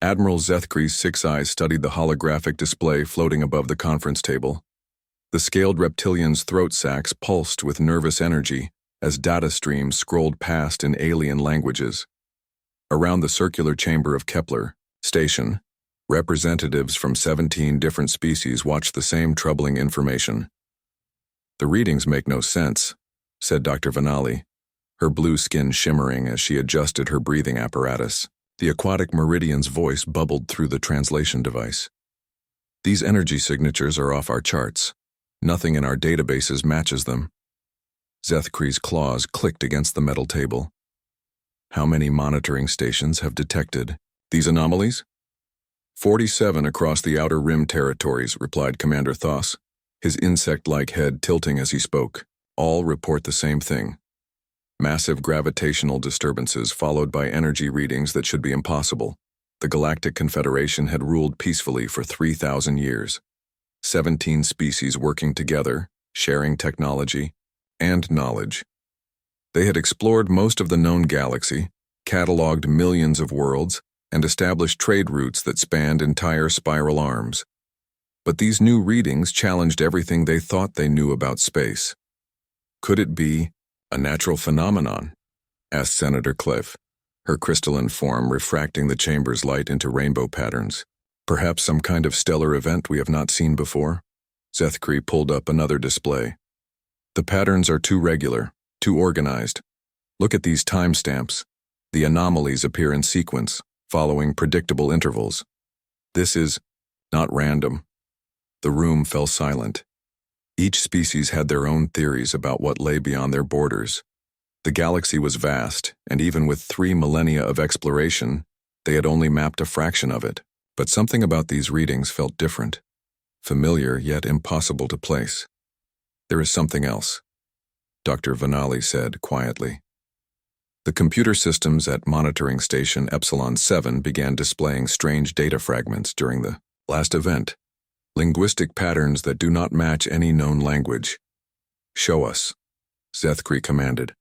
Admiral Zethkri's six eyes studied the holographic display floating above the conference table. The scaled reptilian's throat sacs pulsed with nervous energy as data streams scrolled past in alien languages. Around the circular chamber of Kepler station, representatives from 17 different species watched the same troubling information. "The readings make no sense," said Dr. Vanali, her blue skin shimmering as she adjusted her breathing apparatus. The aquatic meridian's voice bubbled through the translation device. "These energy signatures are off our charts. Nothing in our databases matches them." Zethkri's claws clicked against the metal table. "How many monitoring stations have detected these anomalies?" 47 across the Outer Rim territories, replied Commander Thoss, his insect-like head tilting as he spoke. "All report the same thing. Massive gravitational disturbances followed by energy readings that should be impossible. The Galactic Confederation had ruled peacefully for 3,000 years. 17 species working together, sharing technology and knowledge. They had explored most of the known galaxy, cataloged millions of worlds, and established trade routes that spanned entire spiral arms. But these new readings challenged everything they thought they knew about space. Could it be a natural phenomenon? Asked Senator Cliff, her crystalline form refracting the chamber's light into rainbow patterns. Perhaps some kind of stellar event we have not seen before? Zethkri pulled up another display. "The patterns are too regular, too organized. Look at these timestamps. The anomalies appear in sequence, following predictable intervals. This is not random." The room fell silent. Each species had their own theories about what lay beyond their borders. The galaxy was vast, and even with 3 millennia of exploration, they had only mapped a fraction of it. But something about these readings felt different, familiar yet impossible to place. "There is something else," Dr. Vanali said quietly. The computer systems at monitoring station Epsilon 7 began displaying strange data fragments during the last event. Linguistic patterns that do not match any known language. "Show us," Zethkri commanded.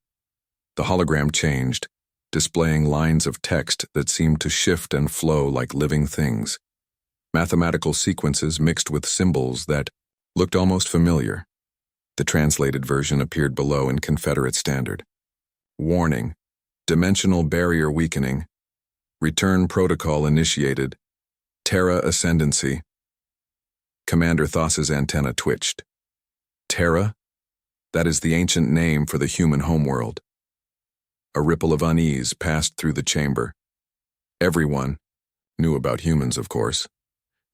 The hologram changed, displaying lines of text that seemed to shift and flow like living things. Mathematical sequences mixed with symbols that looked almost familiar. The translated version appeared below in Confederate Standard. "Warning. Dimensional barrier weakening. Return protocol initiated. Terra ascendancy." Commander Thoss's antenna twitched. "Terra? That is the ancient name for the human homeworld." A ripple of unease passed through the chamber. Everyone knew about humans, of course.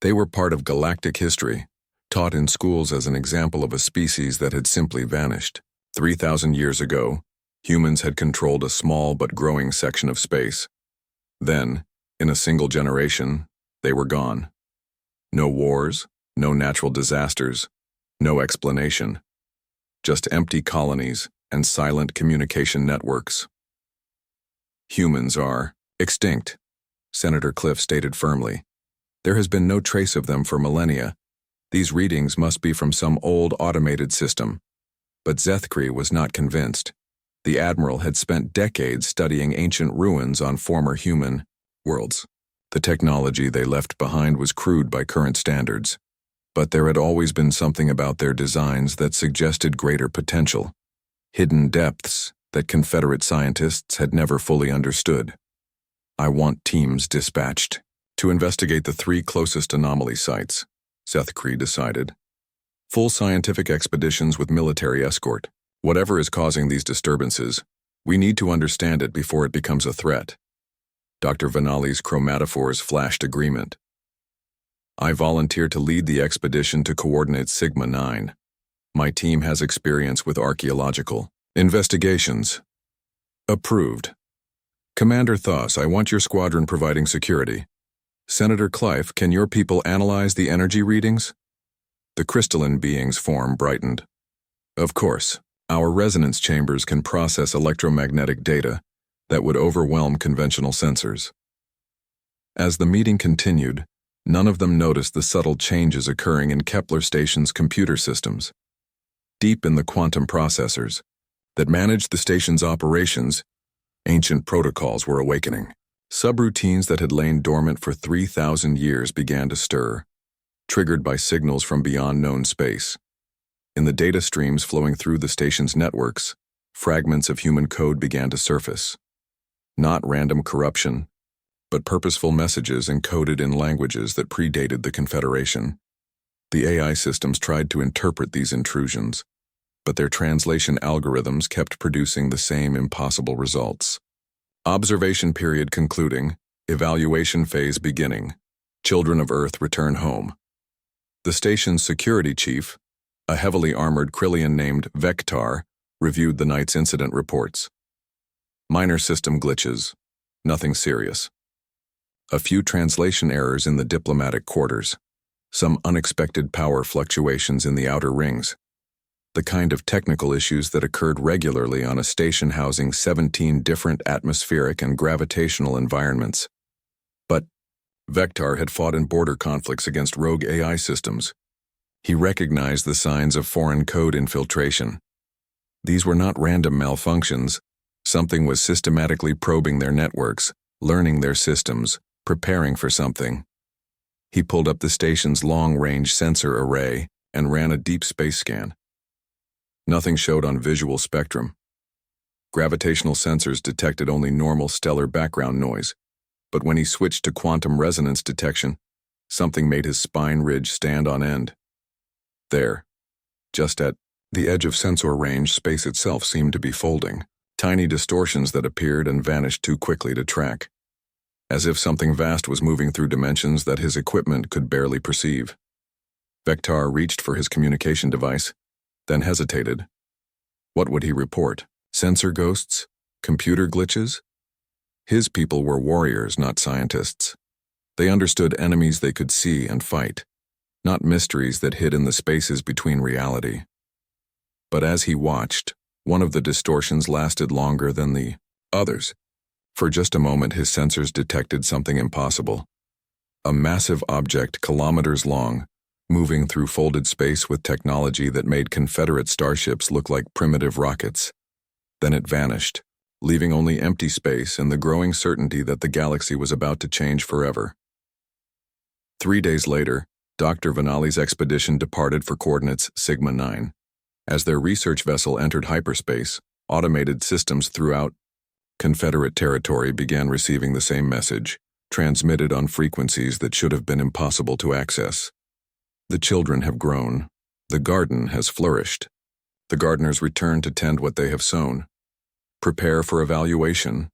They were part of galactic history, taught in schools as an example of a species that had simply vanished. 3,000 years ago, humans had controlled a small but growing section of space. Then, in a single generation, they were gone. No wars, no natural disasters, no explanation. Just empty colonies and silent communication networks. "Humans are extinct," Senator Cliff stated firmly. "There has been no trace of them for millennia. These readings must be from some old automated system." But Zethkri was not convinced. The Admiral had spent decades studying ancient ruins on former human worlds. The technology they left behind was crude by current standards. But there had always been something about their designs that suggested greater potential, hidden depths that Confederate scientists had never fully understood. "I want teams dispatched to investigate the 3 closest anomaly sites," Zethkri decided. "Full scientific expeditions with military escort. Whatever is causing these disturbances, we need to understand it before it becomes a threat." Dr. Vanali's chromatophores flashed agreement. "I volunteer to lead the expedition to coordinate Sigma 9. My team has experience with archaeological investigations." "Approved. Commander Thoss, I want your squadron providing security. Senator Clive, can your people analyze the energy readings?" The crystalline being's form brightened. "Of course, our resonance chambers can process electromagnetic data that would overwhelm conventional sensors." As the meeting continued, none of them noticed the subtle changes occurring in Kepler Station's computer systems. Deep in the quantum processors that managed the station's operations, ancient protocols were awakening. Subroutines that had lain dormant for 3,000 years began to stir, triggered by signals from beyond known space. In the data streams flowing through the station's networks, fragments of human code began to surface. Not random corruption, but purposeful messages encoded in languages that predated the Confederation. The AI systems tried to interpret these intrusions, but their translation algorithms kept producing the same impossible results. Observation period concluding, evaluation phase beginning. Children of Earth return home. The station's security chief, a heavily armored Krillian named Vectar, reviewed the night's incident reports. Minor system glitches, nothing serious. A few translation errors in the diplomatic quarters, some unexpected power fluctuations in the outer rings, the kind of technical issues that occurred regularly on a station housing 17 different atmospheric and gravitational environments. But Vectar had fought in border conflicts against rogue AI systems. He recognized the signs of foreign code infiltration. These were not random malfunctions. Something was systematically probing their networks, learning their systems, preparing for something. He pulled up the station's long-range sensor array and ran a deep space scan. Nothing showed on visual spectrum. Gravitational sensors detected only normal stellar background noise, but when he switched to quantum resonance detection, something made his spine ridge stand on end. There, just at the edge of sensor range, space itself seemed to be folding, tiny distortions that appeared and vanished too quickly to track, as if something vast was moving through dimensions that his equipment could barely perceive. Vectar reached for his communication device, then hesitated. What would he report? Sensor ghosts? Computer glitches? His people were warriors, not scientists. They understood enemies they could see and fight, not mysteries that hid in the spaces between reality. But as he watched, one of the distortions lasted longer than the others. For just a moment, his sensors detected something impossible. A massive object kilometers long, moving through folded space with technology that made Confederate starships look like primitive rockets. Then it vanished, leaving only empty space and the growing certainty that the galaxy was about to change forever. 3 days later, Dr. Vanali's expedition departed for coordinates Sigma 9. As their research vessel entered hyperspace, automated systems throughout Confederate territory began receiving the same message, transmitted on frequencies that should have been impossible to access. The children have grown. The garden has flourished. The gardeners return to tend what they have sown. Prepare for evaluation.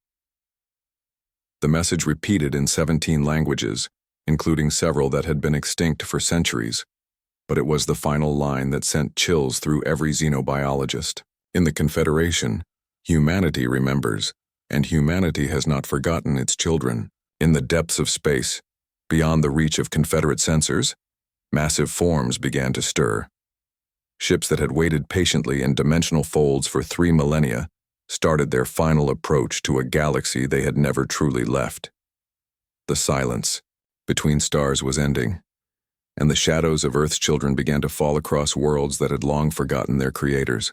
The message repeated in 17 languages, including several that had been extinct for centuries, but it was the final line that sent chills through every xenobiologist. In the Confederation, humanity remembers, and humanity has not forgotten its children. In the depths of space, beyond the reach of Confederate sensors, massive forms began to stir. Ships that had waited patiently in dimensional folds for 3 millennia started their final approach to a galaxy they had never truly left. The silence between stars was ending, and the shadows of Earth's children began to fall across worlds that had long forgotten their creators.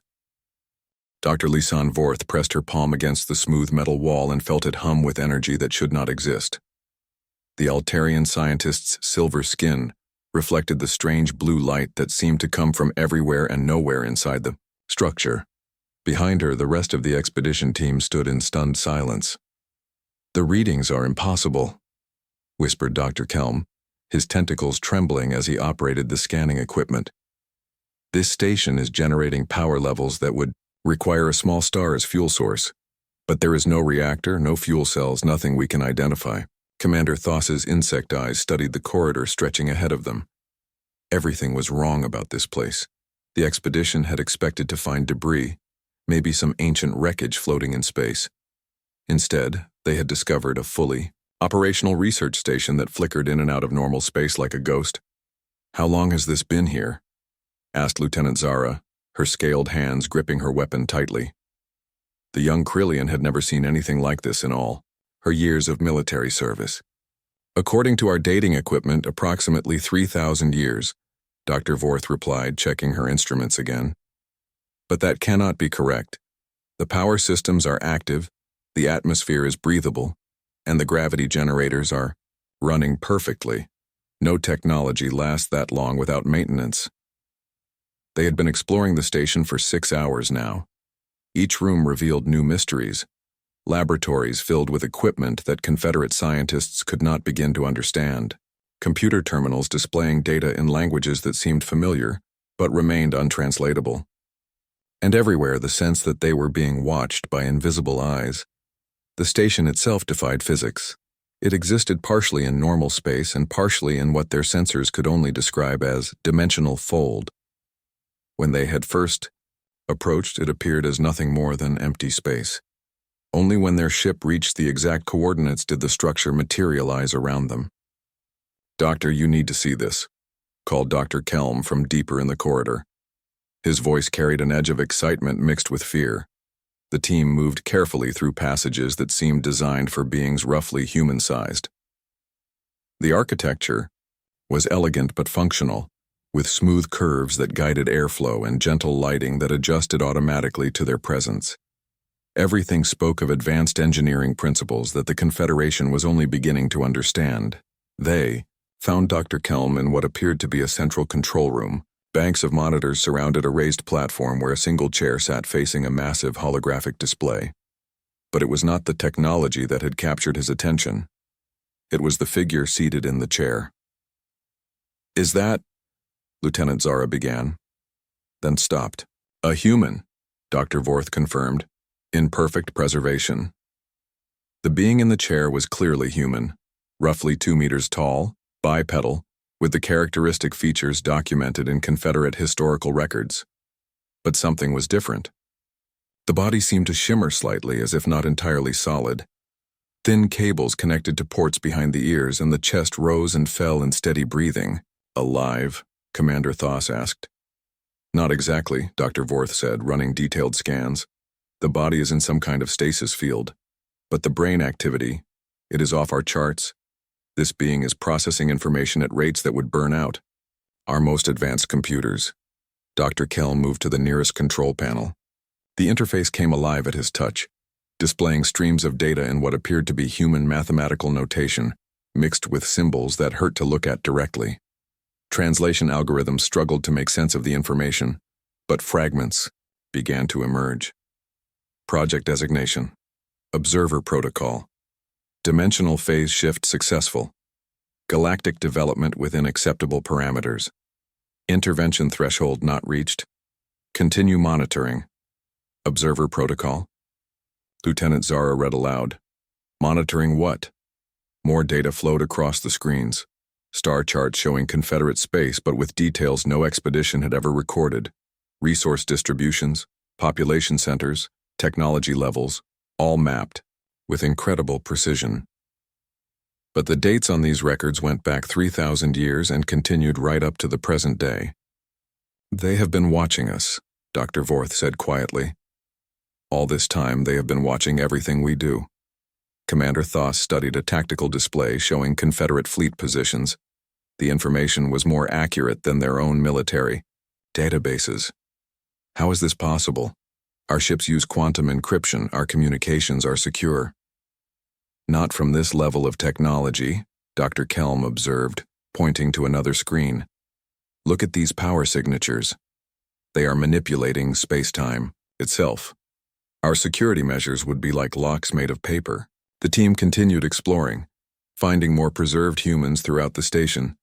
Dr. Lisanne Vorth pressed her palm against the smooth metal wall and felt it hum with energy that should not exist. The Altarian scientist's silver skin reflected the strange blue light that seemed to come from everywhere and nowhere inside the structure. Behind her, the rest of the expedition team stood in stunned silence. "The readings are impossible," whispered Dr. Kelm, his tentacles trembling as he operated the scanning equipment. "This station is generating power levels that would require a small star as fuel source, but there is no reactor, no fuel cells, nothing we can identify." Commander Thoss's insect eyes studied the corridor stretching ahead of them. Everything was wrong about this place. The expedition had expected to find debris, maybe some ancient wreckage floating in space. Instead, they had discovered a fully operational research station that flickered in and out of normal space like a ghost. "How long has this been here?" asked Lieutenant Zara, her scaled hands gripping her weapon tightly. The young Krillian had never seen anything like this in all her years of military service. "According to our dating equipment, approximately 3,000 years, Dr. Vorth replied, checking her instruments again. "But that cannot be correct. The power systems are active, the atmosphere is breathable, and the gravity generators are running perfectly. No technology lasts that long without maintenance. They had been exploring the station for 6 hours now. Each room revealed new mysteries, laboratories filled with equipment that Confederate scientists could not begin to understand, computer terminals displaying data in languages that seemed familiar but remained untranslatable. And everywhere the sense that they were being watched by invisible eyes. The station itself defied physics. It existed partially in normal space and partially in what their sensors could only describe as dimensional fold. When they had first approached, it appeared as nothing more than empty space. Only when their ship reached the exact coordinates did the structure materialize around them. "Doctor, you need to see this," called Dr. Kelm from deeper in the corridor. His voice carried an edge of excitement mixed with fear. The team moved carefully through passages that seemed designed for beings roughly human-sized. The architecture was elegant but functional, with smooth curves that guided airflow and gentle lighting that adjusted automatically to their presence. Everything spoke of advanced engineering principles that the Confederation was only beginning to understand. They found Dr. Kelm in what appeared to be a central control room. Banks of monitors surrounded a raised platform where a single chair sat facing a massive holographic display. But it was not the technology that had captured his attention. It was the figure seated in the chair. "Is that?" Lieutenant Zara began, then stopped. "A human," Dr. Vorth confirmed, "in perfect preservation." The being in the chair was clearly human, roughly 2 meters tall, bipedal, with the characteristic features documented in Confederate historical records. But something was different. The body seemed to shimmer slightly, as if not entirely solid. Thin cables connected to ports behind the ears, and the chest rose and fell in steady breathing. "Alive?" Commander Thoss asked. "Not exactly," Dr. Vorth said, running detailed scans. "The body is in some kind of stasis field. But the brain activity, it is off our charts. This being is processing information at rates that would burn out our most advanced computers." Dr. Kelm moved to the nearest control panel. The interface came alive at his touch, displaying streams of data in what appeared to be human mathematical notation, mixed with symbols that hurt to look at directly. Translation algorithms struggled to make sense of the information, but fragments began to emerge. Project designation. Observer protocol. Dimensional phase shift successful. Galactic development within acceptable parameters. Intervention threshold not reached. Continue monitoring. Observer protocol. Lieutenant Zara read aloud. Monitoring what? More data flowed across the screens. Star charts showing Confederate space, but with details no expedition had ever recorded. Resource distributions, population centers, technology levels, all mapped with incredible precision. But the dates on these records went back 3,000 years and continued right up to the present day. "They have been watching us," Dr. Vorth said quietly. "All this time they have been watching everything we do." Commander Thoss studied a tactical display showing Confederate fleet positions. The information was more accurate than their own military databases. "How is this possible? Our ships use quantum encryption, our communications are secure." "Not from this level of technology," Dr. Kelm observed, pointing to another screen. "Look at these power signatures. They are manipulating space-time itself. Our security measures would be like locks made of paper." The team continued exploring, finding more preserved humans throughout the station.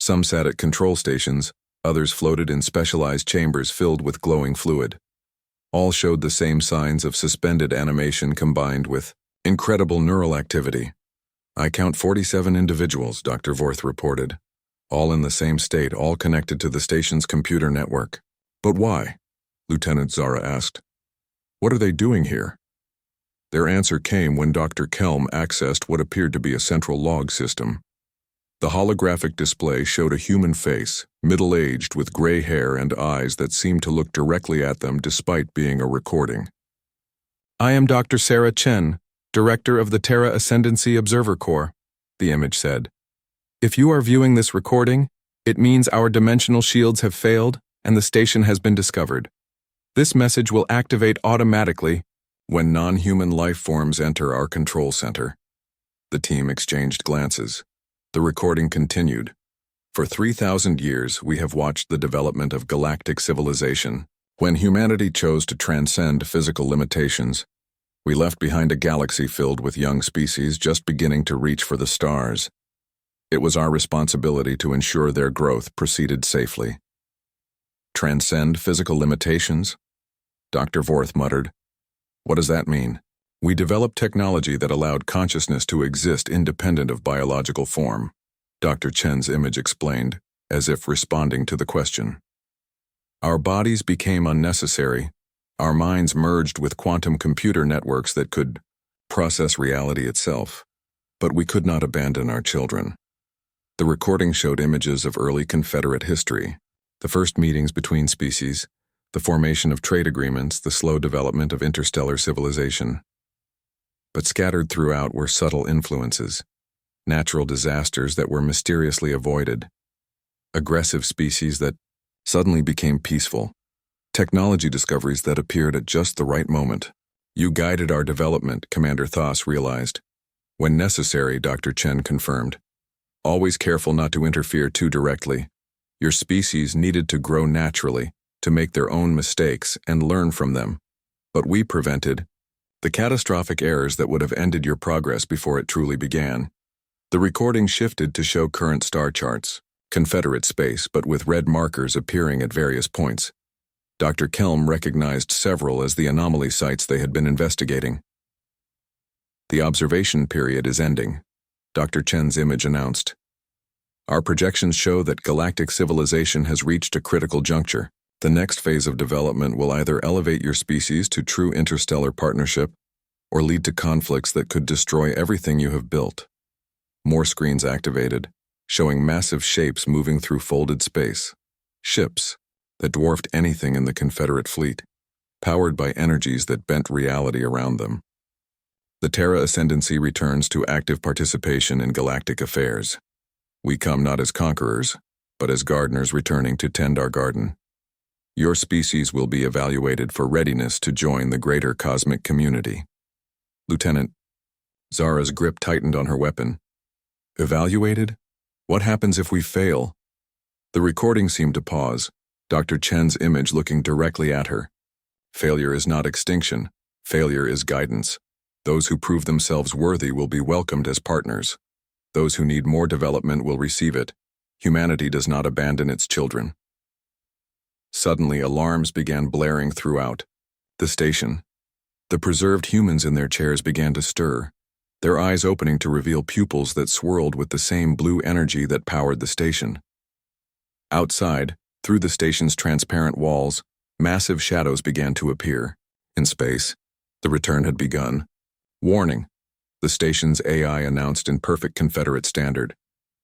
Some sat at control stations, others floated in specialized chambers filled with glowing fluid. All showed the same signs of suspended animation combined with incredible neural activity. "I count 47 individuals," Dr. Vorth reported. "All in the same state, all connected to the station's computer network." "But why?" Lieutenant Zara asked. "What are they doing here?" Their answer came when Dr. Kelm accessed what appeared to be a central log system. The holographic display showed a human face, middle-aged with gray hair and eyes that seemed to look directly at them despite being a recording. "I am Dr. Sarah Chen, Director of the Terra Ascendancy Observer Corps," the image said. "If you are viewing this recording, it means our dimensional shields have failed and the station has been discovered. This message will activate automatically when non-human life forms enter our control center." The team exchanged glances. The recording continued. For 3,000 years, we have watched the development of galactic civilization. When humanity chose to transcend physical limitations, we left behind a galaxy filled with young species just beginning to reach for the stars. It was our responsibility to ensure their growth proceeded safely. Transcend physical limitations? Dr. Vorth muttered. What does that mean? We developed technology that allowed consciousness to exist independent of biological form, Dr. Chen's image explained, as if responding to the question. Our bodies became unnecessary. Our minds merged with quantum computer networks that could process reality itself. But we could not abandon our children. The recording showed images of early Confederate history, the first meetings between species, the formation of trade agreements, the slow development of interstellar civilization. But scattered throughout were subtle influences, natural disasters that were mysteriously avoided, aggressive species that suddenly became peaceful, technology discoveries that appeared at just the right moment. You guided our development, Commander Thos realized. When necessary, Dr. Chen confirmed. Always careful not to interfere too directly. Your species needed to grow naturally, to make their own mistakes and learn from them. But we prevented the catastrophic errors that would have ended your progress before it truly began. The recording shifted to show current star charts, Confederate space, but with red markers appearing at various points. Dr. Kelm recognized several as the anomaly sites they had been investigating. The observation period is ending, Dr. Chen's image announced. Our projections show that galactic civilization has reached a critical juncture. The next phase of development will either elevate your species to true interstellar partnership or lead to conflicts that could destroy everything you have built. More screens activated, showing massive shapes moving through folded space. Ships that dwarfed anything in the Confederate fleet, powered by energies that bent reality around them. The Terra Ascendancy returns to active participation in galactic affairs. We come not as conquerors, but as gardeners returning to tend our garden. Your species will be evaluated for readiness to join the greater cosmic community. Lieutenant, Zara's grip tightened on her weapon. Evaluated? What happens if we fail? The recording seemed to pause, Dr. Chen's image looking directly at her. Failure is not extinction. Failure is guidance. Those who prove themselves worthy will be welcomed as partners. Those who need more development will receive it. Humanity does not abandon its children. Suddenly, alarms began blaring throughout the station. The preserved humans in their chairs began to stir, their eyes opening to reveal pupils that swirled with the same blue energy that powered the station. Outside, through the station's transparent walls, massive shadows began to appear. In space, the return had begun. Warning, the station's AI announced in perfect Confederate standard.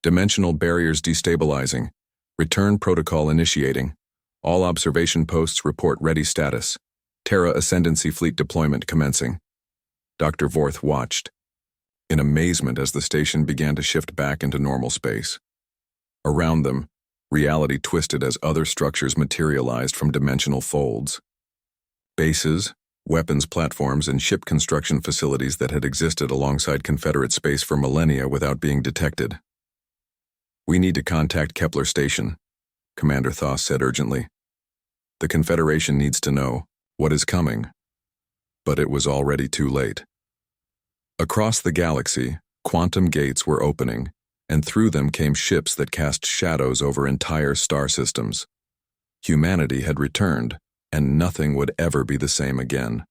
Dimensional barriers destabilizing. Return protocol initiating. All observation posts report ready status. Terra Ascendancy fleet deployment commencing. Dr. Vorth watched, in amazement as the station began to shift back into normal space. Around them, reality twisted as other structures materialized from dimensional folds. Bases, weapons platforms, and ship construction facilities that had existed alongside Confederate space for millennia without being detected. We need to contact Kepler Station, Commander Thos said urgently. The Confederation needs to know what is coming. But it was already too late. Across the galaxy, quantum gates were opening, and through them came ships that cast shadows over entire star systems. Humanity had returned, and nothing would ever be the same again.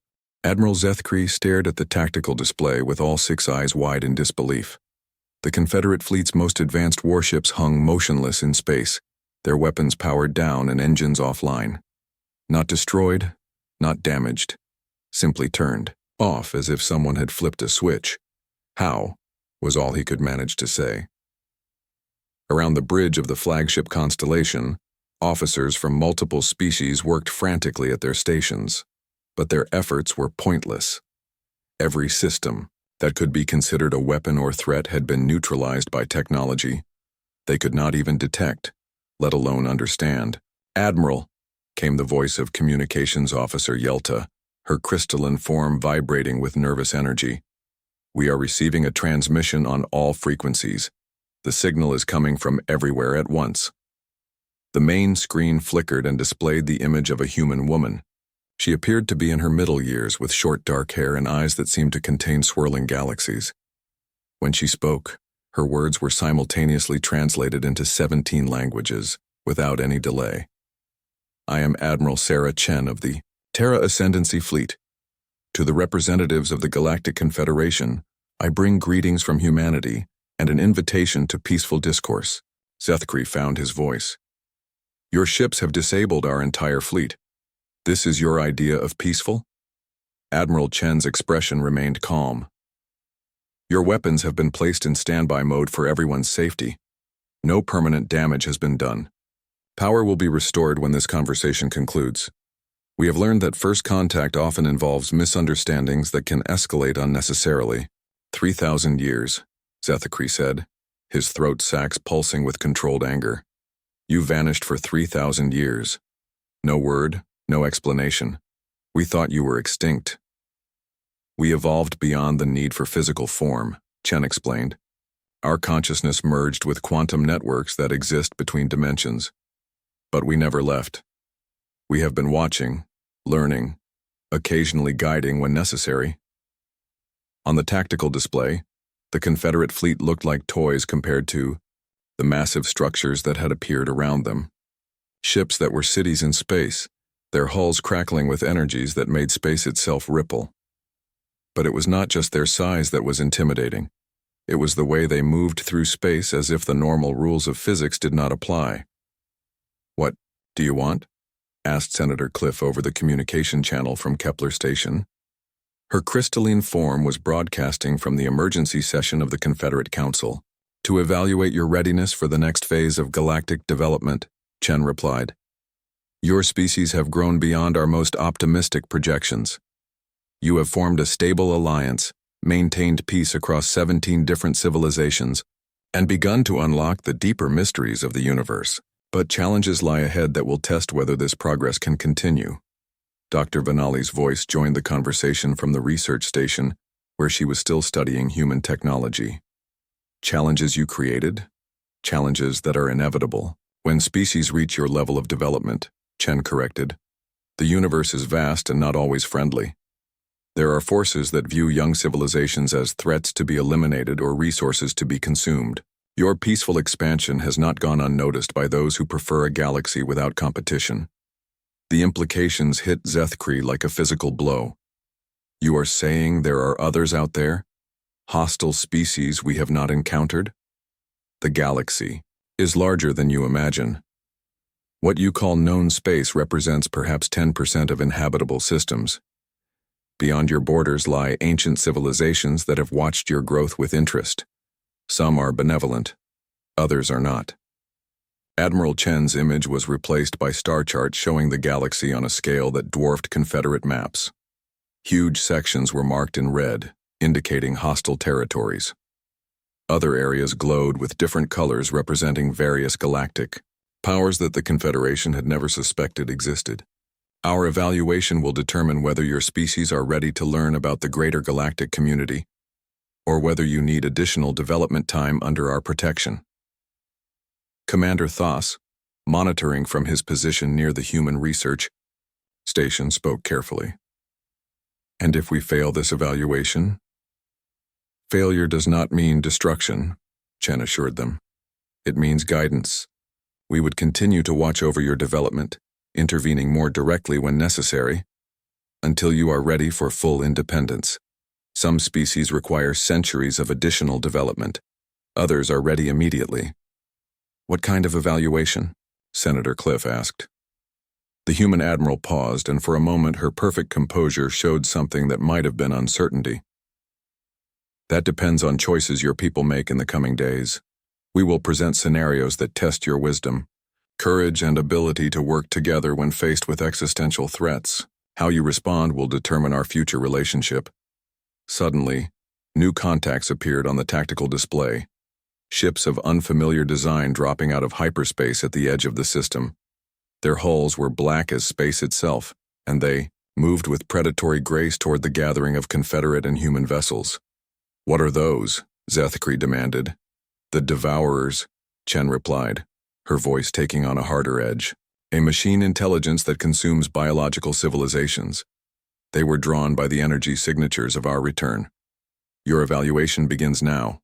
Admiral Zethkri stared at the tactical display with all six eyes wide in disbelief. The Confederate fleet's most advanced warships hung motionless in space, their weapons powered down and engines offline. Not destroyed, not damaged, simply turned off as if someone had flipped a switch. How, was all he could manage to say. Around the bridge of the flagship Constellation, officers from multiple species worked frantically at their stations, but their efforts were pointless. Every system that could be considered a weapon or threat had been neutralized by technology. They could not even detect, let alone understand. Admiral, came the voice of Communications Officer Yelta, her crystalline form vibrating with nervous energy. We are receiving a transmission on all frequencies. The signal is coming from everywhere at once. The main screen flickered and displayed the image of a human woman. She appeared to be in her middle years with short dark hair and eyes that seemed to contain swirling galaxies. When she spoke, her words were simultaneously translated into 17 languages, without any delay. I am Admiral Sarah Chen of the Terra Ascendancy Fleet. To the representatives of the Galactic Confederation, I bring greetings from humanity and an invitation to peaceful discourse. Zethkri found his voice. Your ships have disabled our entire fleet. This is your idea of peaceful? Admiral Chen's expression remained calm. Your weapons have been placed in standby mode for everyone's safety. No permanent damage has been done. Power will be restored when this conversation concludes. We have learned that first contact often involves misunderstandings that can escalate unnecessarily. 3,000 years, Zethkri said, his throat sacs pulsing with controlled anger. You vanished for 3,000 years. No word, no explanation. We thought you were extinct. We evolved beyond the need for physical form, Chen explained. Our consciousness merged with quantum networks that exist between dimensions. But we never left. We have been watching, learning, occasionally guiding when necessary. On the tactical display, the Confederate fleet looked like toys compared to the massive structures that had appeared around them. Ships that were cities in space, their hulls crackling with energies that made space itself ripple. But it was not just their size that was intimidating. It was the way they moved through space as if the normal rules of physics did not apply. What do you want? Asked Senator Cliff over the communication channel from Kepler Station. Her crystalline form was broadcasting from the emergency session of the Confederate Council. To evaluate your readiness for the next phase of galactic development, Chen replied. Your species have grown beyond our most optimistic projections. You have formed a stable alliance, maintained peace across 17 different civilizations, and begun to unlock the deeper mysteries of the universe. But challenges lie ahead that will test whether this progress can continue. Dr. Vanali's voice joined the conversation from the research station, where she was still studying human technology. Challenges you created? Challenges that are inevitable. When species reach your level of development, Chen corrected. The universe is vast and not always friendly. There are forces that view young civilizations as threats to be eliminated or resources to be consumed. Your peaceful expansion has not gone unnoticed by those who prefer a galaxy without competition. The implications hit Zethkri like a physical blow. You are saying there are others out there? Hostile species we have not encountered? The galaxy is larger than you imagine. What you call known space represents perhaps 10% of inhabitable systems. Beyond your borders lie ancient civilizations that have watched your growth with interest. Some are benevolent, others are not. Admiral Chen's image was replaced by star charts showing the galaxy on a scale that dwarfed Confederate maps. Huge sections were marked in red, indicating hostile territories. Other areas glowed with different colors representing various galactic powers that the Confederation had never suspected existed. Our evaluation will determine whether your species are ready to learn about the greater galactic community, or whether you need additional development time under our protection. Commander Thos, monitoring from his position near the human research station, spoke carefully. And if we fail this evaluation? Failure does not mean destruction, Chen assured them. It means guidance. We would continue to watch over your development, intervening more directly when necessary, until you are ready for full independence. Some species require centuries of additional development. Others are ready immediately. What kind of evaluation? Senator Cliff asked. The human admiral paused, and for a moment her perfect composure showed something that might have been uncertainty. That depends on choices your people make in the coming days. We will present scenarios that test your wisdom, courage, and ability to work together when faced with existential threats. How you respond will determine our future relationship. Suddenly, new contacts appeared on the tactical display. Ships of unfamiliar design dropping out of hyperspace at the edge of the system. Their hulls were black as space itself, and they moved with predatory grace toward the gathering of Confederate and human vessels. What are those? Zethkri demanded. The Devourers, Chen replied, her voice taking on a harder edge. A machine intelligence that consumes biological civilizations. They were drawn by the energy signatures of our return. Your evaluation begins now.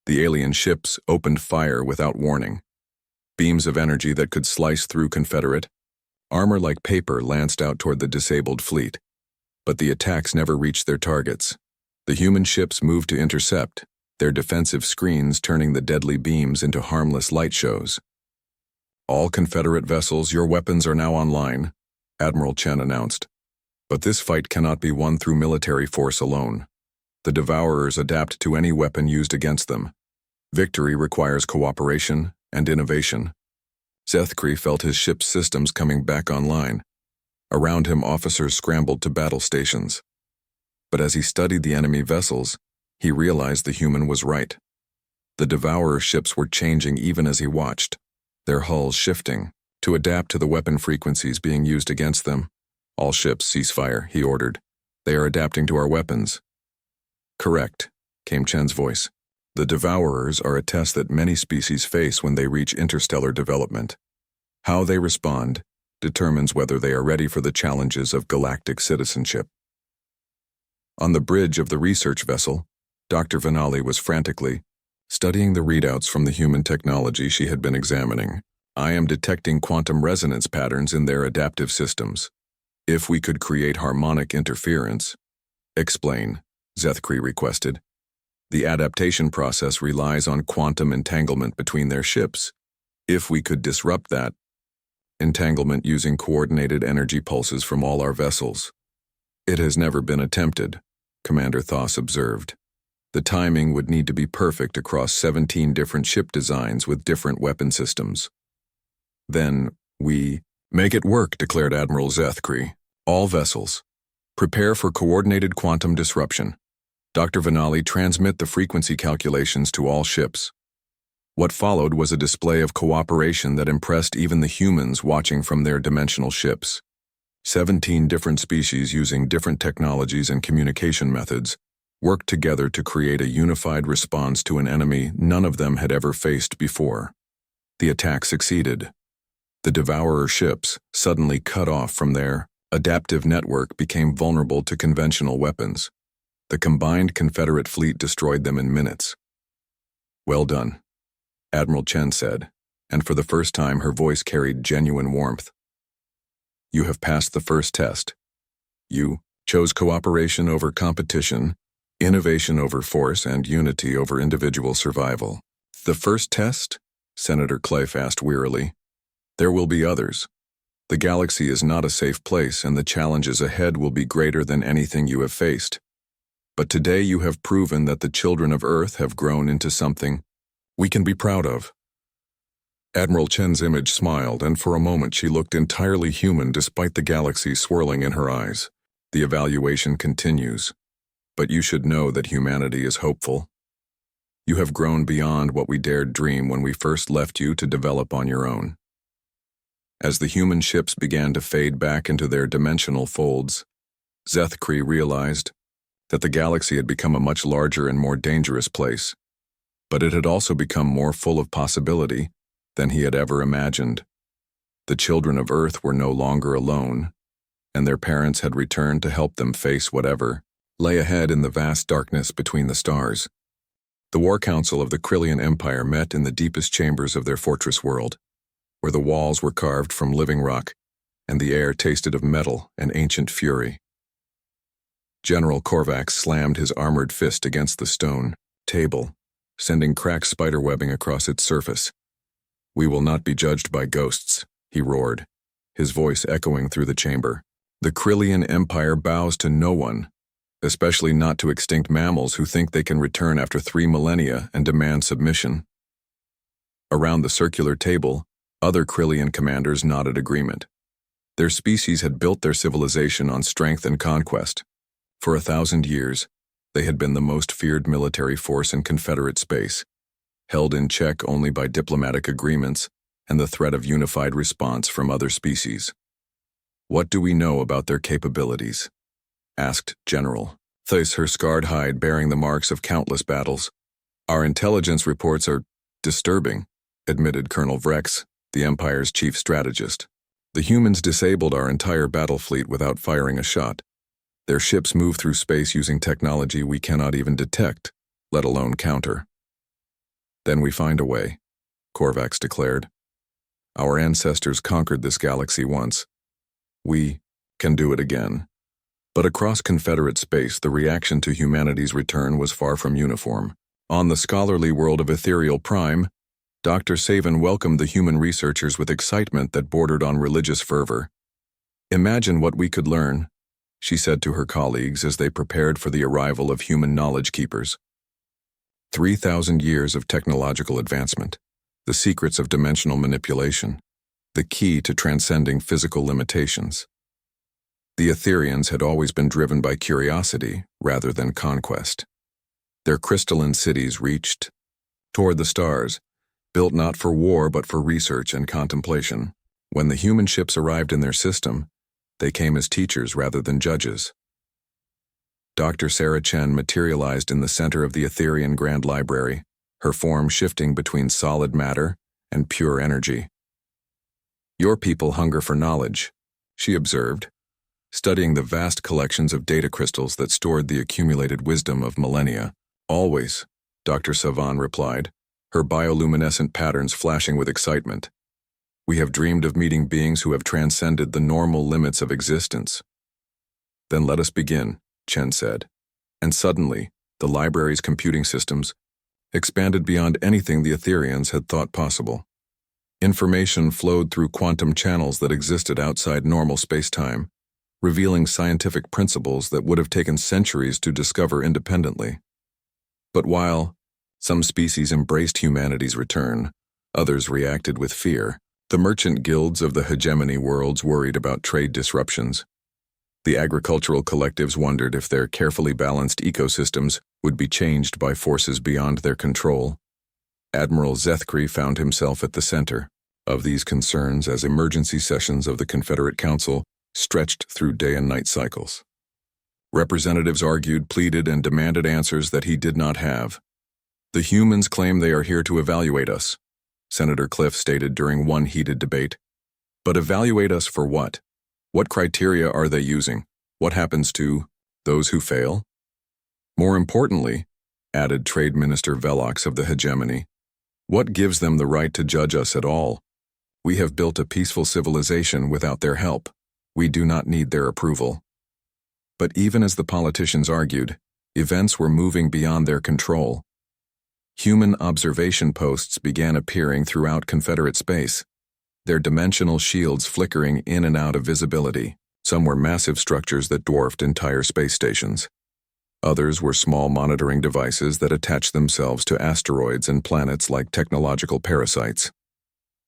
The alien ships opened fire without warning. Beams of energy that could slice through Confederate armor like paper lanced out toward the disabled fleet. But the attacks never reached their targets. The human ships moved to intercept, their defensive screens turning the deadly beams into harmless light shows. All Confederate vessels, your weapons are now online, Admiral Chen announced. But this fight cannot be won through military force alone. The Devourers adapt to any weapon used against them. Victory requires cooperation and innovation. Zethkri felt his ship's systems coming back online. Around him, officers scrambled to battle stations. But as he studied the enemy vessels, he realized the human was right. The Devourer ships were changing even as he watched, their hulls shifting to adapt to the weapon frequencies being used against them. All ships cease fire, he ordered. They are adapting to our weapons. Correct, came Chen's voice. The Devourers are a test that many species face when they reach interstellar development. How they respond determines whether they are ready for the challenges of galactic citizenship. On the bridge of the research vessel, Dr. Vanali was frantically studying the readouts from the human technology she had been examining. I am detecting quantum resonance patterns in their adaptive systems. If we could create harmonic interference. Explain, Zethkri requested. The adaptation process relies on quantum entanglement between their ships. If we could disrupt that entanglement using coordinated energy pulses from all our vessels. It has never been attempted, Commander Thoss observed. The timing would need to be perfect across 17 different ship designs with different weapon systems. Then, we make it work, declared Admiral Zethkri. All vessels. Prepare for coordinated quantum disruption. Dr. Vanali, transmit the frequency calculations to all ships. What followed was a display of cooperation that impressed even the humans watching from their dimensional ships. 17 different species using different technologies and communication methods worked together to create a unified response to an enemy none of them had ever faced before. The attack succeeded. The Devourer ships, suddenly cut off from their adaptive network, became vulnerable to conventional weapons. The combined Confederate fleet destroyed them in minutes. Well done, Admiral Chen said, and for the first time her voice carried genuine warmth. You have passed the first test. You chose cooperation over competition, innovation over force, and unity over individual survival. The first test? Senator Clafe asked wearily. There will be others. The galaxy is not a safe place, and the challenges ahead will be greater than anything you have faced. But today you have proven that the children of Earth have grown into something we can be proud of. Admiral Chen's image smiled, and for a moment she looked entirely human despite the galaxy swirling in her eyes. The evaluation continues. But you should know that humanity is hopeful. You have grown beyond what we dared dream when we first left you to develop on your own. As the human ships began to fade back into their dimensional folds, Zethkri realized that the galaxy had become a much larger and more dangerous place, but it had also become more full of possibility than he had ever imagined. The children of Earth were no longer alone, and their parents had returned to help them face whatever lay ahead in the vast darkness between the stars. The War Council of the Krillian Empire met in the deepest chambers of their fortress world, where the walls were carved from living rock and the air tasted of metal and ancient fury. General Korvax slammed his armored fist against the stone table, sending cracked spiderwebbing across its surface. We will not be judged by ghosts, he roared, his voice echoing through the chamber. The Krillian Empire bows to no one, especially not to extinct mammals who think they can return after 3 millennia and demand submission. Around the circular table, other Krillian commanders nodded agreement. Their species had built their civilization on strength and conquest. For 1,000 years, they had been the most feared military force in Confederate space, held in check only by diplomatic agreements and the threat of unified response from other species. What do we know about their capabilities? Asked General thus her scarred hide bearing the marks of countless battles. Our intelligence reports are disturbing, admitted Colonel Vrex, the Empire's chief strategist. The humans disabled our entire battle fleet without firing a shot. Their ships move through space using technology we cannot even detect, let alone counter. Then we find a way, Korvax declared. Our ancestors conquered this galaxy once. We can do it again. But across Confederate space, the reaction to humanity's return was far from uniform. On the scholarly world of Ethereal Prime, Dr. Savan welcomed the human researchers with excitement that bordered on religious fervor. Imagine what we could learn, she said to her colleagues as they prepared for the arrival of human knowledge keepers. 3,000 years of technological advancement, the secrets of dimensional manipulation, the key to transcending physical limitations. The Etherians had always been driven by curiosity rather than conquest. Their crystalline cities reached toward the stars, built not for war but for research and contemplation. When the human ships arrived in their system, they came as teachers rather than judges. Dr. Sarah Chen materialized in the center of the Etherian Grand Library, her form shifting between solid matter and pure energy. Your people hunger for knowledge, she observed, studying the vast collections of data crystals that stored the accumulated wisdom of millennia. Always, Dr. Savan replied, her bioluminescent patterns flashing with excitement. We have dreamed of meeting beings who have transcended the normal limits of existence. Then let us begin, Chen said. And suddenly, the library's computing systems expanded beyond anything the Etherians had thought possible. Information flowed through quantum channels that existed outside normal space-time, revealing scientific principles that would have taken centuries to discover independently. But while some species embraced humanity's return, others reacted with fear. The merchant guilds of the hegemony worlds worried about trade disruptions. The agricultural collectives wondered if their carefully balanced ecosystems would be changed by forces beyond their control. Admiral Zethkri found himself at the center of these concerns as emergency sessions of the Confederate Council stretched through day and night cycles. Representatives argued, pleaded, and demanded answers that he did not have. The humans claim they are here to evaluate us, Senator Cliff stated during one heated debate. But evaluate us for what? What criteria are they using? What happens to those who fail? More importantly, added Trade Minister Velox of the hegemony, what gives them the right to judge us at all? We have built a peaceful civilization without their help. We do not need their approval. But even as the politicians argued, events were moving beyond their control. Human observation posts began appearing throughout Confederate space, their dimensional shields flickering in and out of visibility. Some were massive structures that dwarfed entire space stations. Others were small monitoring devices that attached themselves to asteroids and planets like technological parasites.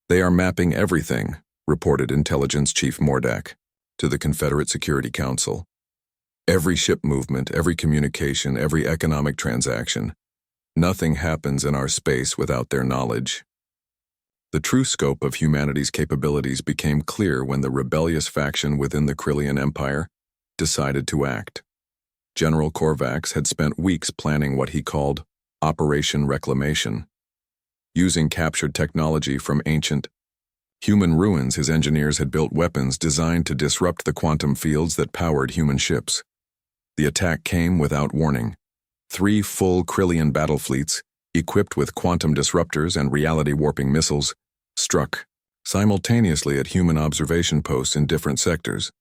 They are mapping everything, reported Intelligence Chief Mordak to the Confederate Security Council. Every ship movement, every communication, every economic transaction. Nothing happens in our space without their knowledge. The true scope of humanity's capabilities became clear when the rebellious faction within the Krillian Empire decided to act. General Korvax had spent weeks planning what he called Operation Reclamation. Using captured technology from ancient human ruins, his engineers had built weapons designed to disrupt the quantum fields that powered human ships. The attack came without warning. 3 full Krillian battle fleets, equipped with quantum disruptors and reality-warping missiles, struck simultaneously at human observation posts in different sectors.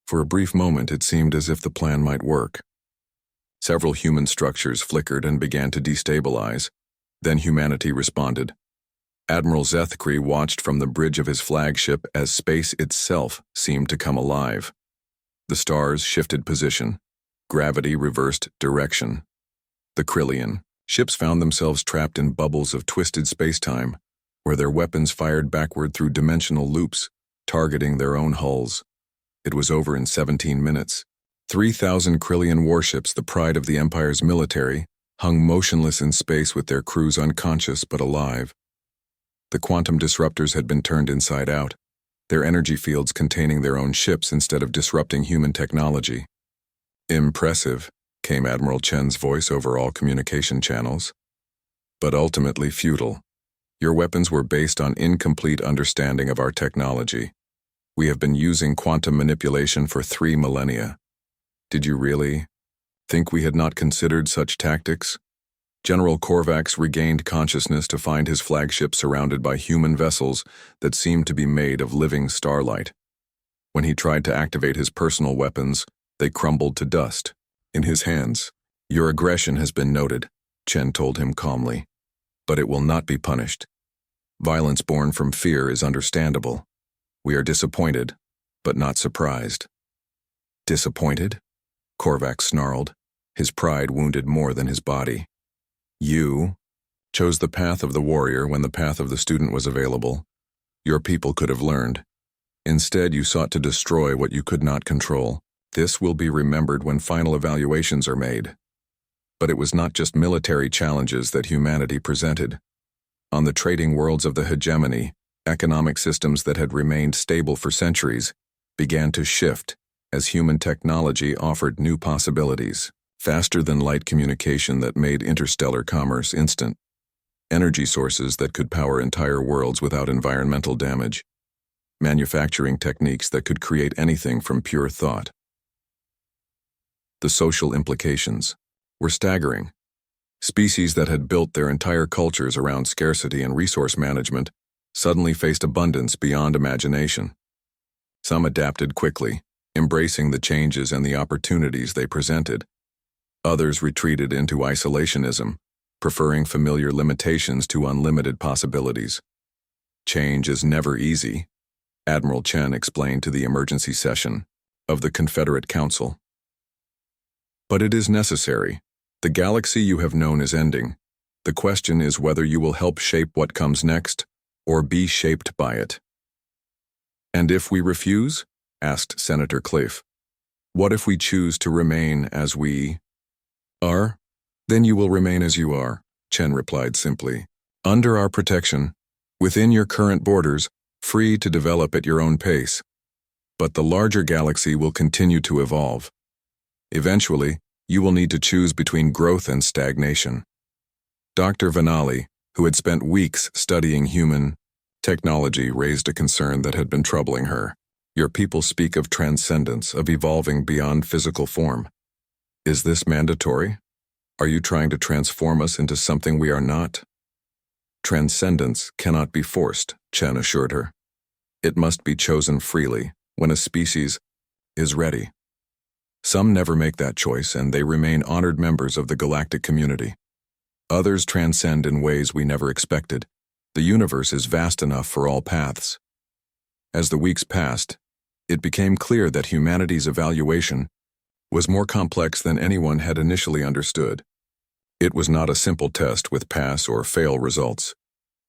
For a brief moment, it seemed as if the plan might work. Several human structures flickered and began to destabilize. Then humanity responded. Admiral Zethkri watched from the bridge of his flagship as space itself seemed to come alive. The stars shifted position. Gravity reversed direction. The Krillian ships found themselves trapped in bubbles of twisted space-time, where their weapons fired backward through dimensional loops, targeting their own hulls. It was over in 17 minutes. 3,000 Krillian warships, the pride of the Empire's military, hung motionless in space with their crews unconscious but alive. The quantum disruptors had been turned inside out, their energy fields containing their own ships instead of disrupting human technology. Impressive, came Admiral Chen's voice over all communication channels. But ultimately futile. Your weapons were based on incomplete understanding of our technology. We have been using quantum manipulation for 3 millennia. Did you really think we had not considered such tactics? General Korvax regained consciousness to find his flagship surrounded by human vessels that seemed to be made of living starlight. When he tried to activate his personal weapons, they crumbled to dust in his hands. Your aggression has been noted, Chen told him calmly, but it will not be punished. Violence born from fear is understandable. We are disappointed, but not surprised. Disappointed? Korvax snarled, his pride wounded more than his body. You chose the path of the warrior when the path of the student was available. Your people could have learned. Instead, you sought to destroy what you could not control. This will be remembered when final evaluations are made. But it was not just military challenges that humanity presented. On the trading worlds of the hegemony, economic systems that had remained stable for centuries began to shift as human technology offered new possibilities. Faster-than-light communication that made interstellar commerce instant. Energy sources that could power entire worlds without environmental damage. Manufacturing techniques that could create anything from pure thought. The social implications were staggering. Species that had built their entire cultures around scarcity and resource management suddenly faced abundance beyond imagination. Some adapted quickly, embracing the changes and the opportunities they presented. Others retreated into isolationism, preferring familiar limitations to unlimited possibilities. Change is never easy, Admiral Chen explained to the emergency session of the Confederate Council. But it is necessary. The galaxy you have known is ending. The question is whether you will help shape what comes next, or be shaped by it. And if we refuse? Asked Senator Clafe. What if we choose to remain as we are? Then you will remain as you are, Chen replied simply. Under our protection, within your current borders, free to develop at your own pace. But the larger galaxy will continue to evolve. Eventually, you will need to choose between growth and stagnation. Dr. Vanali, who had spent weeks studying human technology, raised a concern that had been troubling her. Your people speak of transcendence, of evolving beyond physical form. Is this mandatory? Are you trying to transform us into something we are not? Transcendence cannot be forced, Chen assured her. It must be chosen freely when a species is ready. Some never make that choice, and they remain honored members of the galactic community. Others transcend in ways we never expected. The universe is vast enough for all paths. As the weeks passed, it became clear that humanity's evaluation was more complex than anyone had initially understood. It was not a simple test with pass or fail results.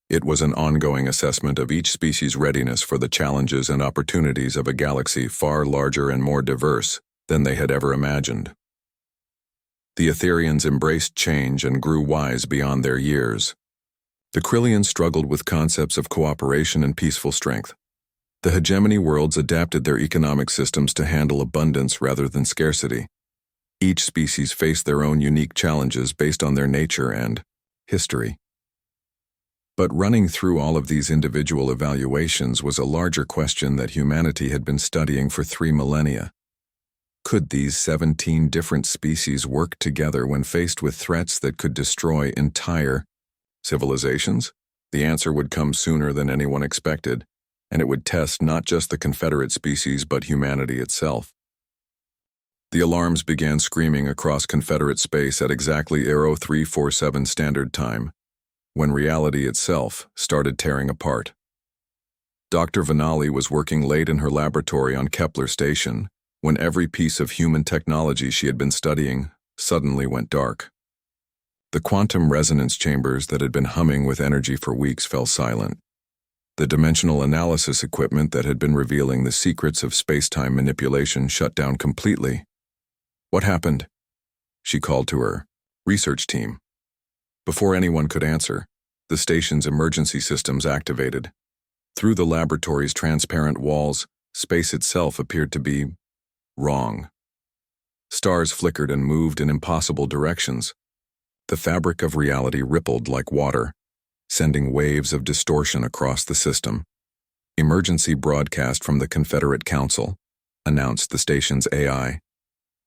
It was an ongoing assessment of each species' readiness for the challenges and opportunities of a galaxy far larger and more diverse than they had ever imagined. The Etherians embraced change and grew wise beyond their years. The Krillians struggled with concepts of cooperation and peaceful strength. The hegemony worlds adapted their economic systems to handle abundance rather than scarcity. Each species faced their own unique challenges based on their nature and history. But running through all of these individual evaluations was a larger question that humanity had been studying for 3 millennia. Could these 17 different species work together when faced with threats that could destroy entire civilizations? The answer would come sooner than anyone expected, and it would test not just the Confederate species but humanity itself. The alarms began screaming across Confederate space at exactly Aero 347 Standard Time, when reality itself started tearing apart. Dr. Vanali was working late in her laboratory on Kepler Station when every piece of human technology she had been studying suddenly went dark. The quantum resonance chambers that had been humming with energy for weeks fell silent. The dimensional analysis equipment that had been revealing the secrets of space-time manipulation shut down completely. What happened? She called to her research team. Before anyone could answer, the station's emergency systems activated. Through the laboratory's transparent walls, space itself appeared to be wrong. Stars flickered and moved in impossible directions. The fabric of reality rippled like water, sending waves of distortion across the system. Emergency broadcast from the Confederate Council, announced the station's AI.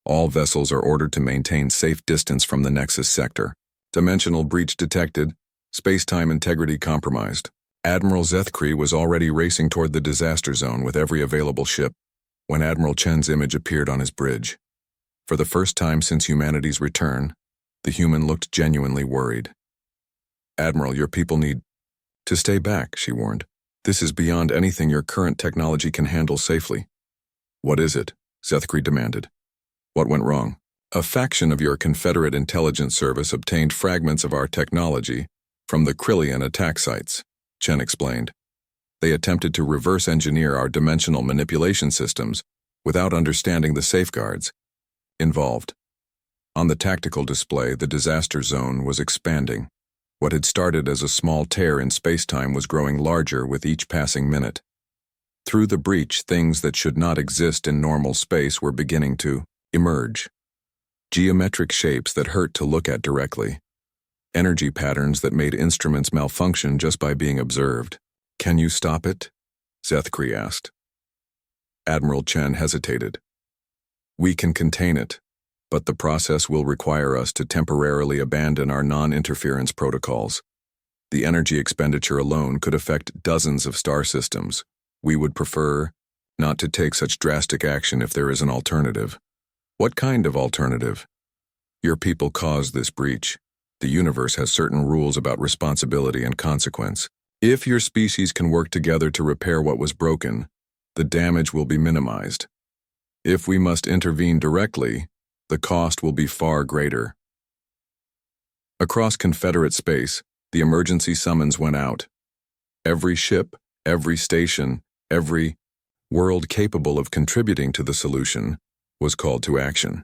All vessels are ordered to maintain safe distance from the Nexus sector. Dimensional breach detected, space-time integrity compromised. Admiral Zethkri was already racing toward the disaster zone with every available ship when Admiral Chen's image appeared on his bridge. For the first time since humanity's return, the human looked genuinely worried. "Admiral, your people need to stay back," she warned. "This is beyond anything your current technology can handle safely." "What is it?" Zethkri demanded. "What went wrong?" "A faction of your Confederate intelligence service obtained fragments of our technology from the Krillian attack sites," Chen explained. "They attempted to reverse engineer our dimensional manipulation systems without understanding the safeguards involved." On the tactical display, the disaster zone was expanding. What had started as a small tear in spacetime was growing larger with each passing minute. Through the breach, things that should not exist in normal space were beginning to emerge. Geometric shapes that hurt to look at directly. Energy patterns that made instruments malfunction just by being observed. "Can you stop it?" Zethkri asked. Admiral Chen hesitated. "We can contain it, but the process will require us to temporarily abandon our non-interference protocols. The energy expenditure alone could affect dozens of star systems. We would prefer not to take such drastic action if there is an alternative." "What kind of alternative?" "Your people caused this breach. The universe has certain rules about responsibility and consequence. If your species can work together to repair what was broken, the damage will be minimized. If we must intervene directly, the cost will be far greater." Across Confederate space, the emergency summons went out. Every ship, every station, every world capable of contributing to the solution was called to action.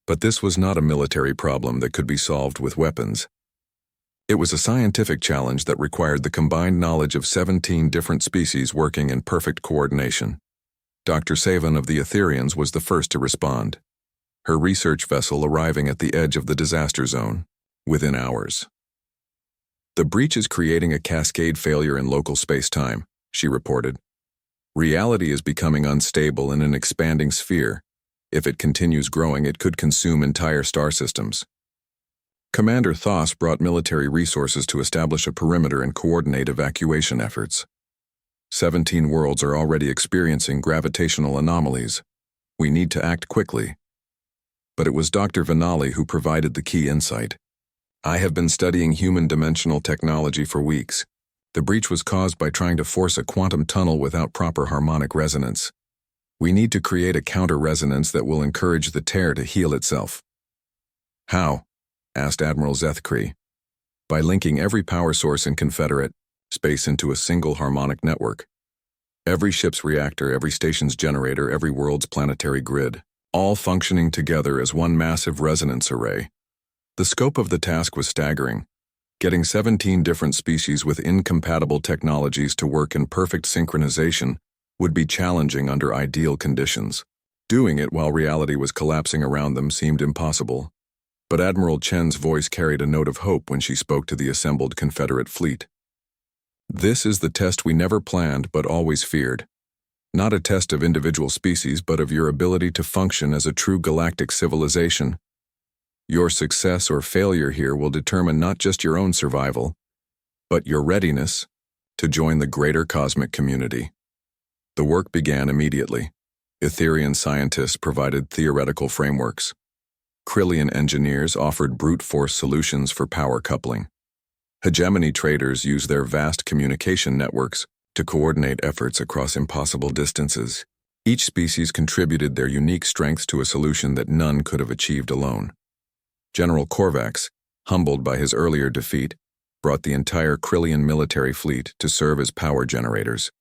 But this was not a military problem that could be solved with weapons. It was a scientific challenge that required the combined knowledge of 17 different species working in perfect coordination. Dr. Savan of the Etherians was the first to respond, her research vessel arriving at the edge of the disaster zone within hours. "The breach is creating a cascade failure in local space-time," she reported. "Reality is becoming unstable in an expanding sphere. If it continues growing, it could consume entire star systems." Commander Thoss brought military resources to establish a perimeter and coordinate evacuation efforts. 17 worlds are already experiencing gravitational anomalies. We need to act quickly. But it was Dr. Vinali who provided the key insight. "I have been studying human dimensional technology for weeks. The breach was caused by trying to force a quantum tunnel without proper harmonic resonance. We need to create a counter-resonance that will encourage the tear to heal itself." "How?" asked Admiral Zethkri. "By linking every power source in Confederate space into a single harmonic network. Every ship's reactor, every station's generator, every world's planetary grid, all functioning together as one massive resonance array." The scope of the task was staggering. Getting 17 different species with incompatible technologies to work in perfect synchronization would be challenging under ideal conditions. Doing it while reality was collapsing around them seemed impossible. But Admiral Chen's voice carried a note of hope when she spoke to the assembled Confederate fleet. "This is the test we never planned but always feared. Not a test of individual species, but of your ability to function as a true galactic civilization. Your success or failure here will determine not just your own survival, but your readiness to join the greater cosmic community." The work began immediately. Etherian scientists provided theoretical frameworks. Krillian engineers offered brute force solutions for power coupling. Hegemony traders used their vast communication networks to coordinate efforts across impossible distances. Each species contributed their unique strengths to a solution that none could have achieved alone. General Korvax, humbled by his earlier defeat, brought the entire Krillian military fleet to serve as power generators.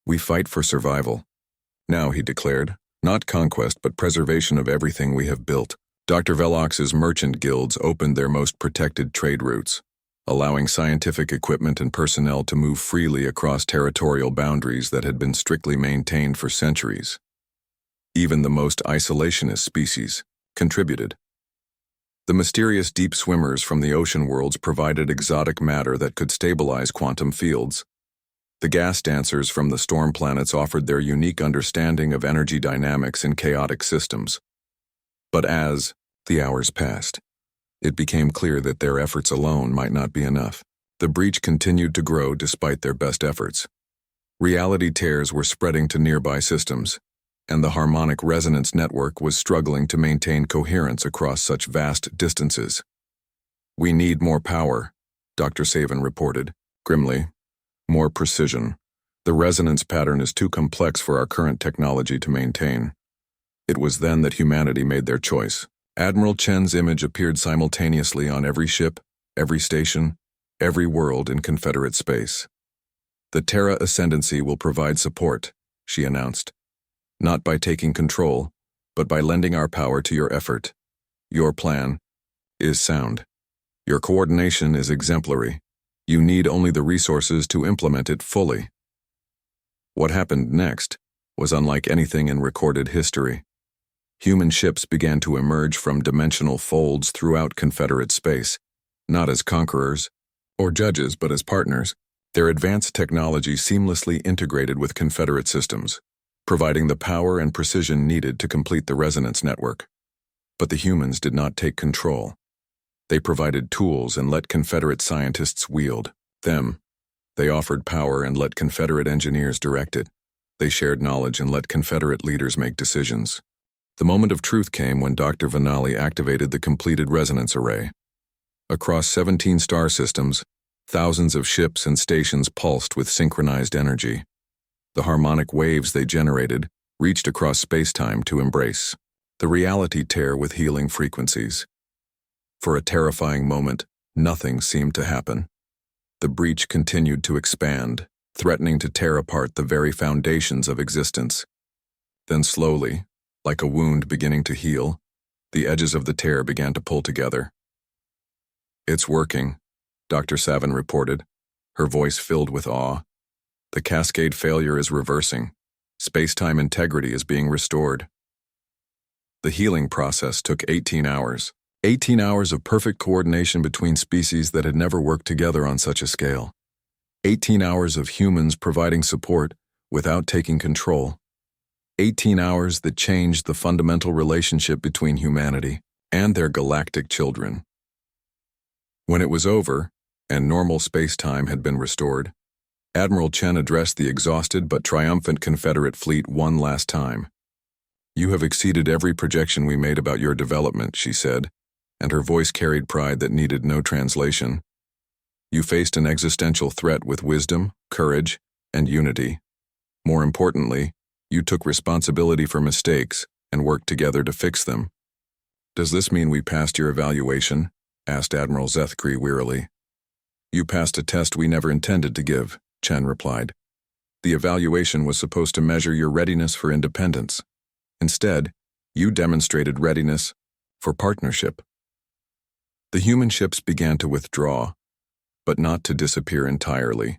"We fight for survival. Now," he declared, "not conquest but preservation of everything we have built." Dr. Velox's merchant guilds opened their most protected trade routes, allowing scientific equipment and personnel to move freely across territorial boundaries that had been strictly maintained for centuries. Even the most isolationist species contributed. The mysterious deep swimmers from the ocean worlds provided exotic matter that could stabilize quantum fields. The gas dancers from the storm planets offered their unique understanding of energy dynamics in chaotic systems. But as the hours passed, it became clear that their efforts alone might not be enough. The breach continued to grow despite their best efforts. Reality tears were spreading to nearby systems, and the harmonic resonance network was struggling to maintain coherence across such vast distances. "We need more power," Dr. Savan reported, grimly. "More precision. The resonance pattern is too complex for our current technology to maintain." It was then that humanity made their choice. Admiral Chen's image appeared simultaneously on every ship, every station, every world in Confederate space. "The Terra Ascendancy will provide support," she announced. "Not by taking control, but by lending our power to your effort. Your plan is sound. Your coordination is exemplary. You need only the resources to implement it fully." What happened next was unlike anything in recorded history. Human ships began to emerge from dimensional folds throughout Confederate space, not as conquerors or judges, but as partners. Their advanced technology seamlessly integrated with Confederate systems, providing the power and precision needed to complete the resonance network. But the humans did not take control. They provided tools and let Confederate scientists wield them. They offered power and let Confederate engineers direct it. They shared knowledge and let Confederate leaders make decisions. The moment of truth came when Dr. Vanali activated the completed resonance array. Across 17 star systems, thousands of ships and stations pulsed with synchronized energy. The harmonic waves they generated reached across space-time to embrace the reality tear with healing frequencies. For a terrifying moment, nothing seemed to happen. The breach continued to expand, threatening to tear apart the very foundations of existence. Then slowly, like a wound beginning to heal, the edges of the tear began to pull together. "It's working," Dr. Savan reported, her voice filled with awe. "The cascade failure is reversing. Space-time integrity is being restored." The healing process took 18 hours. 18 hours of perfect coordination between species that had never worked together on such a scale. 18 hours of humans providing support without taking control. 18 hours that changed the fundamental relationship between humanity and their galactic children. When it was over, and normal space-time had been restored, Admiral Chen addressed the exhausted but triumphant Confederate fleet one last time. "You have exceeded every projection we made about your development," she said, and her voice carried pride that needed no translation. "You faced an existential threat with wisdom, courage, and unity. More importantly, you took responsibility for mistakes and worked together to fix them." "Does this mean we passed your evaluation?" asked Admiral Zethkri wearily. "You passed a test we never intended to give," Chen replied. "The evaluation was supposed to measure your readiness for independence. Instead, you demonstrated readiness for partnership." The human ships began to withdraw, but not to disappear entirely.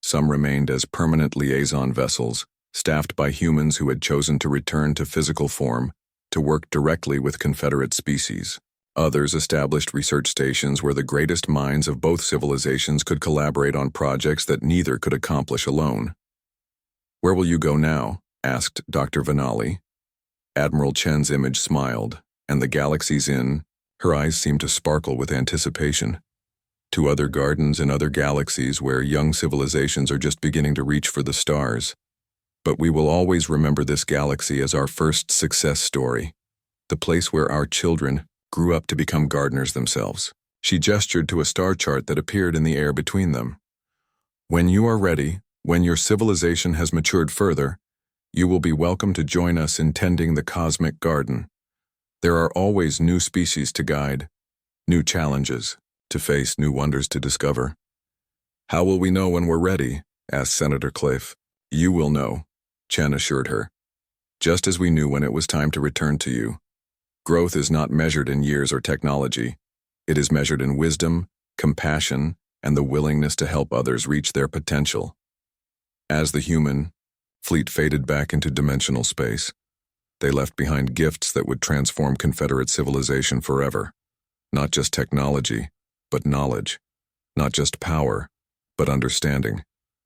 Some remained as permanent liaison vessels, staffed by humans who had chosen to return to physical form to work directly with Confederate species. Others established research stations where the greatest minds of both civilizations could collaborate on projects that neither could accomplish alone. "Where will you go now?" asked Dr. Vanali. Admiral Chen's image smiled, and the galaxies in her eyes seemed to sparkle with anticipation. "To other gardens in other galaxies where young civilizations are just beginning to reach for the stars. But we will always remember this galaxy as our first success story, the place where our children grew up to become gardeners themselves." She gestured to a star chart that appeared in the air between them. "When you are ready, when your civilization has matured further, you will be welcome to join us in tending the cosmic garden. There are always new species to guide, new challenges to face, new wonders to discover." "How will we know when we're ready?" asked Senator Clafe. "You will know," Chen assured her, "just as we knew when it was time to return to you. Growth is not measured in years or technology. It is measured in wisdom, compassion, and the willingness to help others reach their potential." As the human fleet faded back into dimensional space, They left behind gifts that would transform Confederate civilization forever. Not just technology, but knowledge. Not just power, but understanding.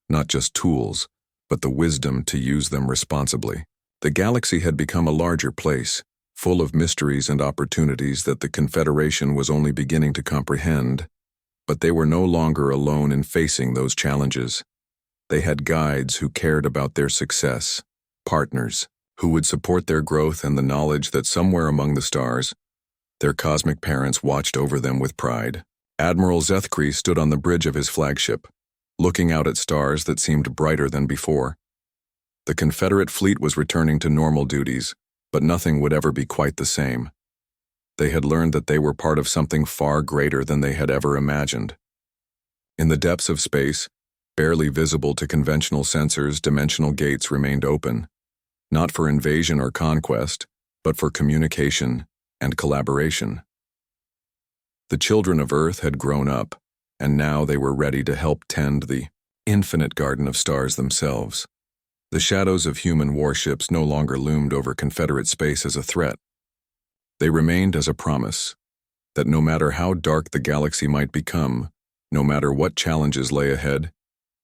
Not just tools, but the wisdom to use them responsibly. The galaxy had become a larger place, full of mysteries and opportunities that the Confederation was only beginning to comprehend, but they were no longer alone in facing those challenges. They had guides who cared about their success, partners who would support their growth, and the knowledge that somewhere among the stars, their cosmic parents watched over them with pride. Admiral Zethkri stood on the bridge of his flagship, looking out at stars that seemed brighter than before. The Confederate fleet was returning to normal duties, but nothing would ever be quite the same. They had learned that they were part of something far greater than they had ever imagined. In the depths of space, barely visible to conventional sensors, dimensional gates remained open, not for invasion or conquest, but for communication and collaboration. The children of Earth had grown up, and now they were ready to help tend the infinite garden of stars themselves. The shadows of human warships no longer loomed over Confederate space as a threat. They remained as a promise that no matter how dark the galaxy might become, no matter what challenges lay ahead,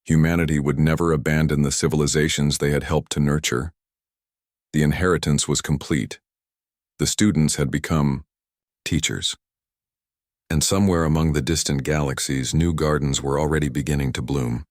humanity would never abandon the civilizations they had helped to nurture. The inheritance was complete. The students had become teachers. And somewhere among the distant galaxies, new gardens were already beginning to bloom.